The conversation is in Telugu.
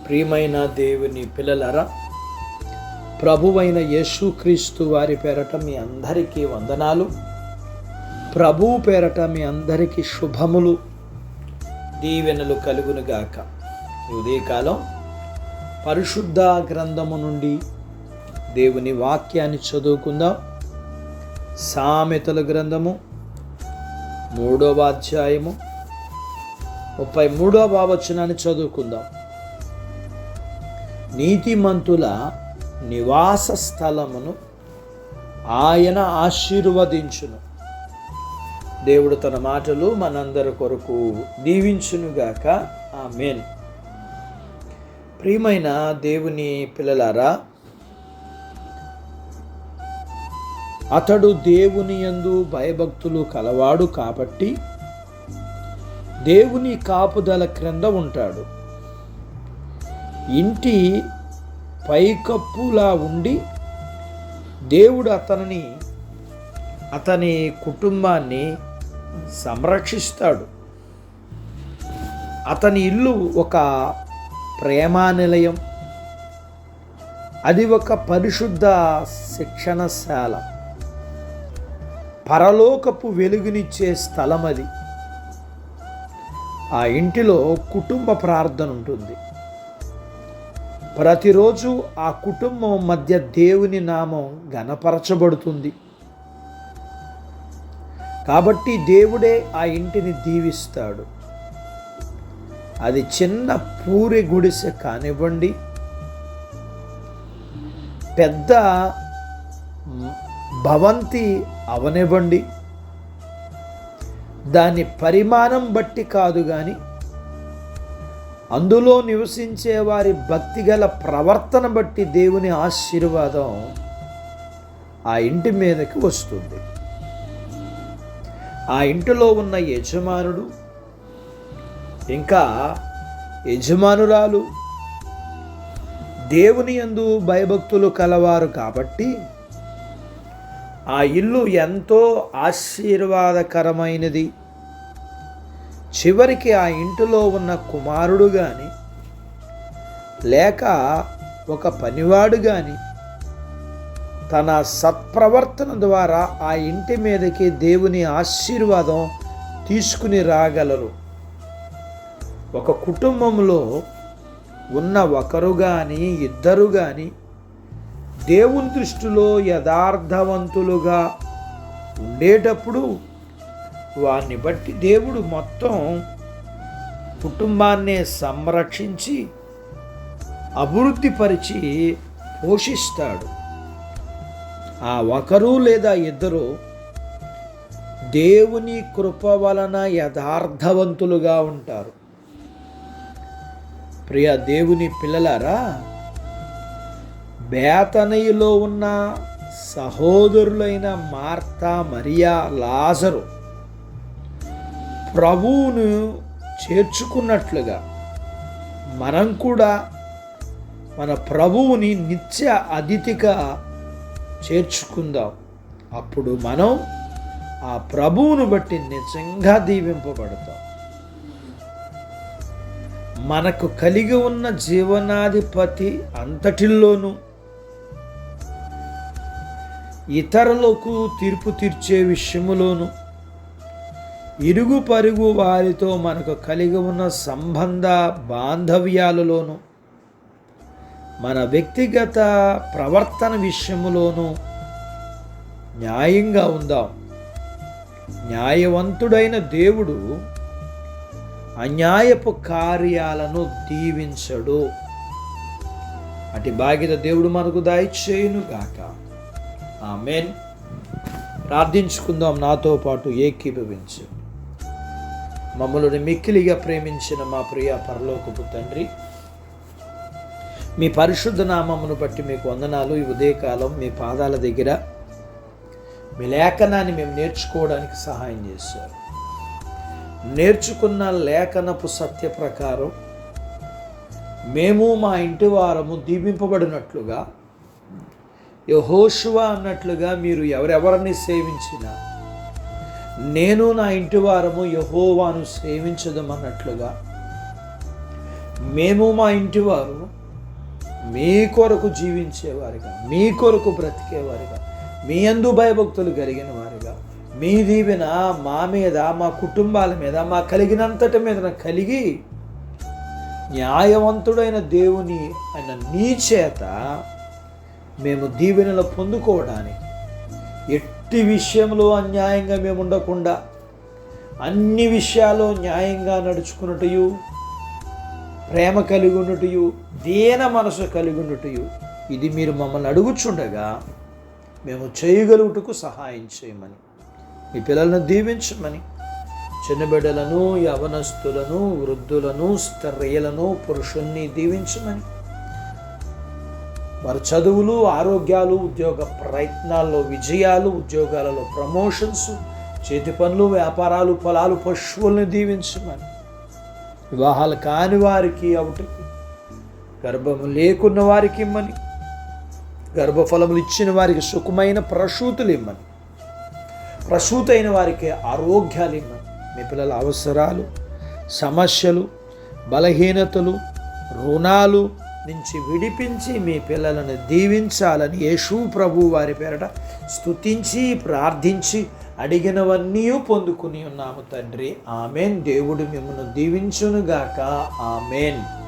ప్రియమైన దేవుని పిల్లలారా, ప్రభువైన యేసుక్రీస్తు వారి పేరట మీ అందరికీ వందనాలు. ప్రభువు పేరట మీ అందరికీ శుభములు, దీవెనలు కలుగునుగాక. ఈ ఉదయకాలం పరిశుద్ధ గ్రంథము నుండి దేవుని వాక్యాన్ని చదువుకుందాం. సామెతల గ్రంథము 3వ అధ్యాయము 33వ వచనాన్ని చదువుకుందాం. నీతిమంతుల నివాస స్థలమును ఆయన ఆశీర్వదించును. దేవుడు తన మాటలు మనందరి కొరకు దీవించునుగాక. ఆమేన్. ప్రియమైన దేవుని పిల్లలారా, అతడు దేవుని యందు భయభక్తులు కలవాడు కాబట్టి దేవుని కాపుదల క్రింద ఉంటాడు. ఇంటి పైకప్పులా ఉండి దేవుడు అతని కుటుంబాన్ని సంరక్షిస్తాడు. అతని ఇల్లు ఒక ప్రేమా నిలయం, అది ఒక పరిశుద్ధ శిక్షణశాల, పరలోకపు వెలుగునిచ్చే స్థలం. అది ఆ ఇంటిలో కుటుంబ ప్రార్థన ఉంటుంది. ప్రతిరోజు ఆ కుటుంబం మధ్య దేవుని నామం ఘనపరచబడుతుంది. కాబట్టి దేవుడే ఆ ఇంటిని దీవిస్తాడు. అది చిన్న పూరి గుడిసె కానివ్వండి, పెద్ద భవంతి అవనివ్వండి, దాని పరిమాణం బట్టి కాదు కానీ అందులో నివసించే వారి భక్తిగల ప్రవర్తన బట్టి దేవుని ఆశీర్వాదం ఆ ఇంటి మీదకి వస్తుంది. ఆ ఇంటిలో ఉన్న యజమానుడు ఇంకా యజమానురాలు దేవుని యందు భయభక్తులు కలవారు కాబట్టి ఆ ఇల్లు ఎంతో ఆశీర్వాదకరమైనది. చివరికి ఆ ఇంటిలో ఉన్న కుమారుడు కానీ లేక ఒక పనివాడు కానీ తన సత్ప్రవర్తన ద్వారా ఆ ఇంటి మీదకి దేవుని ఆశీర్వాదం తీసుకుని రాగలరు. ఒక కుటుంబంలో ఉన్న ఒకరు కానీ ఇద్దరు కానీ దేవుని దృష్టిలో యథార్థవంతులుగా ఉండేటప్పుడు వారిని బట్టి దేవుడు మొత్తం కుటుంబాన్ని సంరక్షించి అభివృద్ధిపరిచి పోషిస్తాడు. ఆ ఒకరు లేదా ఇద్దరు దేవుని కృప వలన యథార్థవంతులుగా ఉంటారు. ప్రియ దేవుని పిల్లలారా, బేతనీయులో ఉన్న సహోదరులైన మార్తా, మరియా, లాజరు ప్రభువును చేర్చుకున్నట్లుగా మనం కూడా మన ప్రభువుని నిత్య అతిథిగా చేర్చుకుందాం. అప్పుడు మనం ఆ ప్రభువును బట్టి నిజంగా దీవింపబడతాం. మనకు కలిగి ఉన్న జీవనాధిపతి అంతటిల్లోనూ ఇతరులకు తీర్పు తీర్చే విషయములోను, ఇరుగు పరుగు వారితో మనకు కలిగి ఉన్న సంబంధ బాంధవ్యాలలోనూ, మన వ్యక్తిగత ప్రవర్తన విషయములోనూ న్యాయంగా ఉందాం. న్యాయవంతుడైన దేవుడు అన్యాయపు కార్యాలను దీవించడు. అటు బాధ్యత దేవుడు మనకు దయచేయునుగాక. ఆమేన్. ప్రార్థించుకుందాం. నాతో పాటు ఏకీభవించు. మమ్మల్ని మిక్కిలిగా ప్రేమించిన మా ప్రియ పరలోకపు తండ్రి, మీ పరిశుద్ధ నామమును బట్టి మీకు వందనాలు. ఈ ఉదయకాలం మీ పాదాల దగ్గర మీ లేఖనాన్ని మేము నేర్చుకోవడానికి సహాయం చేశారు. నేర్చుకున్న లేఖనపు సత్య ప్రకారం మేము మా ఇంటి వారము దీవింపబడినట్లుగా, యెహోషువ అన్నట్లుగా మీరు ఎవరెవరిని సేవించినా నేను నా ఇంటి వారము యెహోవాను సేవించదమన్నట్లుగా మేము మా ఇంటి వారు మీ కొరకు జీవించేవారుగా, మీ కొరకు బ్రతికేవారుగా, మీ యందు భయభక్తులు కలిగిన వారుగా, మీ దీవెన మా మీద, మా కుటుంబాల మీద, మా కలిగినంతటి మీద కలిగి న్యాయవంతుడైన దేవుని అయిన నీ చేత మేము దీవెనలు పొందుకోవడానికి, ఎట్టి విషయంలో అన్యాయంగా మేము ఉండకుండా అన్ని విషయాల్లో న్యాయంగా నడుచుకున్నటయు, ప్రేమ కలిగి ఉన్నటయు, దీన మనసు కలిగి ఉన్నటయు, ఇది మీరు మమ్మల్ని అడుగుచుండగా మేము చేయగలుగుటకు సహాయం చేయమని, మీ పిల్లలను దీవించమని, చిన్న బిడ్డలను, యవనస్తులను, వృద్ధులను, స్త్రీలను, పురుషుల్ని దీవించమని, వారి చదువులు, ఆరోగ్యాలు, ఉద్యోగ ప్రయత్నాల్లో విజయాలు, ఉద్యోగాలలో ప్రమోషన్స్, చేతి పనులు, వ్యాపారాలు, పొలాలు, పశువుల్ని దీవించమని, వివాహాలు కాని వారికి అవుటకి, గర్భము లేకున్న వారికి ఇమ్మని, గర్భఫలములు ఇచ్చిన వారికి సుఖమైన ప్రసూతులు ఇమ్మని, ప్రసూతైన వారికి ఆరోగ్యాలు ఇమ్మని, మీ పిల్లల అవసరాలు, సమస్యలు, బలహీనతలు, రుణాలు నుంచి విడిపించి మీ పిల్లలను దీవించాలని యేసు ప్రభు వారి పేరట స్తుతించి ప్రార్థించి అడిగినవన్నీ పొందుకుని ఉన్నాము తండ్రి. ఆమెన్. దేవుడు మిమ్మల్ని దీవించునుగాక. ఆమెన్.